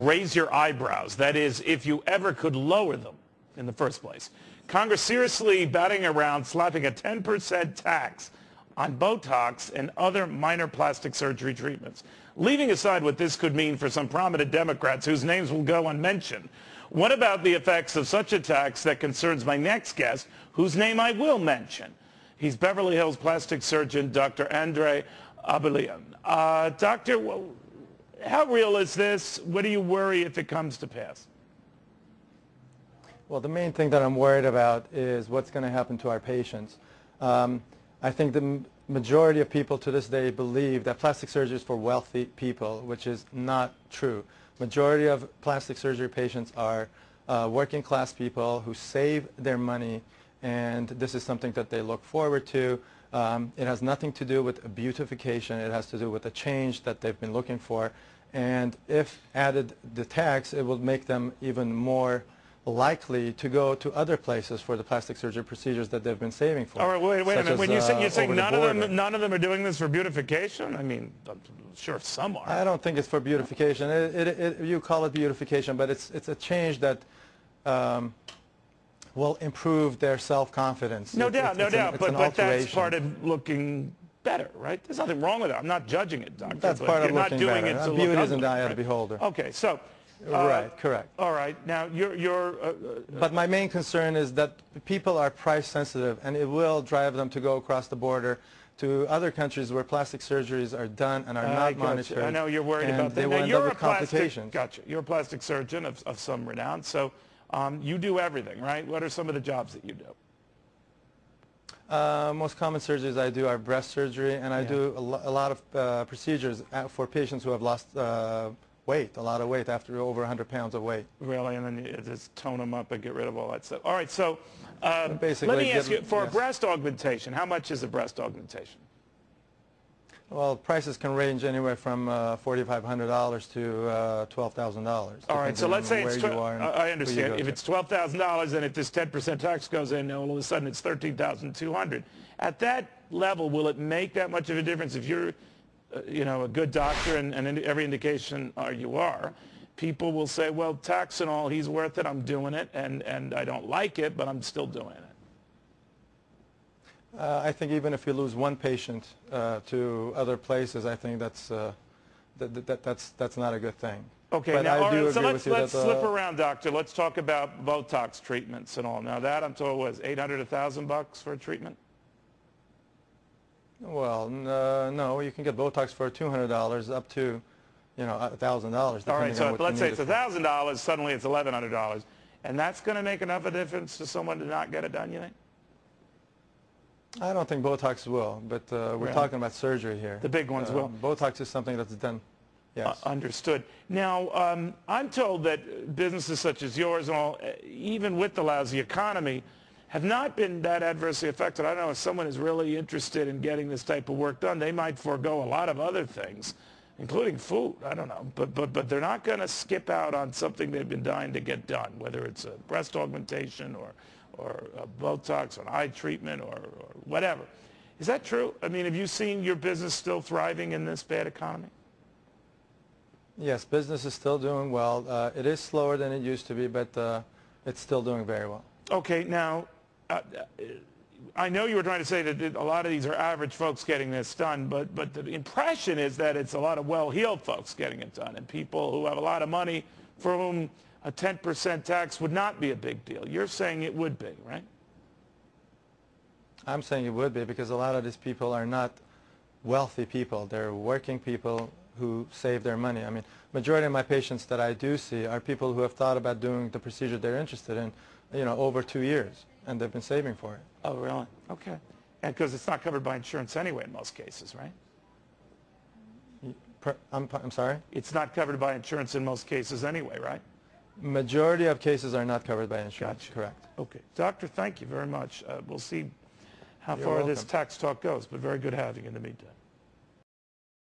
raise your eyebrows. That is, if you ever could lower them in the first place. Congress seriously batting around slapping a 10% tax on Botox and other minor plastic surgery treatments. Leaving aside what this could mean for some prominent Democrats whose names will go unmentioned, what about the effects of such a tax that concerns my next guest, whose name I will mention? He's Beverly Hills plastic surgeon, Dr. Aboolian. Doctor, how real is this? What do you worry if it comes to pass? Well, the main thing that I'm worried about is what's going to happen to our patients. I think the majority of people to this day believe that plastic surgery is for wealthy people, which is not true. Majority of plastic surgery patients are working class people who save their money, and this is something that they look forward to. It has nothing to do with beautification. It has to do with the change that they've been looking for. And if added the tax, it will make them even more likely to go to other places for the plastic surgery procedures that they've been saving for. All right, wait a minute. When you're saying none of them are doing this for beautification? I mean, I'm sure some are. I don't think it's for beautification. You call it beautification, but it's a change that will improve their self-confidence. No doubt. But that's part of looking better, right? There's nothing wrong with it. I'm not judging it, doctor. That's part of looking better. You're not doing it to beauty look is in the eye of the beholder. Okay, so. Right, correct. All right. Now, but my main concern is that people are price sensitive, and it will drive them to go across the border to other countries where plastic surgeries are done and are not monitored. I know you're worried about that. They will end up with complications. Gotcha. You're a plastic surgeon of some renown, so you do everything, right? What are some of the jobs that you do? Most common surgeries I do are breast surgery, and I do a lot of procedures for patients who have lost weight, a lot of weight, after over 100 pounds of weight. Really? And then you just tone them up and get rid of all that stuff. All right, so let Basically, me ask you, for a breast augmentation, how much is a breast augmentation? Well, prices can range anywhere from $4,500 to $12,000. All right, so let's say it's I understand. If it's $12,000 and if this 10% tax goes in, all of a sudden it's $13,200. At that level, will it make that much of a difference if you're a good doctor, and every indication you are, people will say, well, tax and all, he's worth it, I'm doing it, and I don't like it, but I'm still doing it. I think even if you lose one patient to other places, I think that's not a good thing. Okay, but now, I do so let's slip around, doctor. Let's talk about Botox treatments and all. Now that, I'm told, was $800, $1,000 for a treatment? Well, no, you can get Botox for $200 up to, $1,000. All right, so let's say it's $1,000, suddenly it's $1,100. And that's going to make enough of a difference to someone to not get it done, you think? I don't think Botox will, but we're talking about surgery here. The big ones will. Botox is something that's done, yes. Understood. Now, I'm told that businesses such as yours and all, even with the lousy economy, have not been that adversely affected. I don't know, if someone is really interested in getting this type of work done, they might forego a lot of other things, including food. I don't know. But they're not going to skip out on something they've been dying to get done, whether it's a breast augmentation or a Botox or an eye treatment or whatever. Is that true? I mean, have you seen your business still thriving in this bad economy? Yes, business is still doing well. It is slower than it used to be, but it's still doing very well. Okay, now, I know you were trying to say that a lot of these are average folks getting this done, but the impression is that it's a lot of well-heeled folks getting it done, and people who have a lot of money for whom a 10% tax would not be a big deal. You're saying it would be, right? I'm saying it would be, because a lot of these people are not wealthy people. They're working people who save their money. I mean, majority of my patients that I do see are people who have thought about doing the procedure they're interested in, over 2 years, and they've been saving for it. Oh, really? Okay. And because it's not covered by insurance anyway in most cases, right? I'm sorry? It's not covered by insurance in most cases anyway, right? Majority of cases are not covered by insurance. Gotcha. Correct. Okay. Doctor, thank you very much. We'll see how You're far welcome. this tax talk goes, but very good having you in the meantime.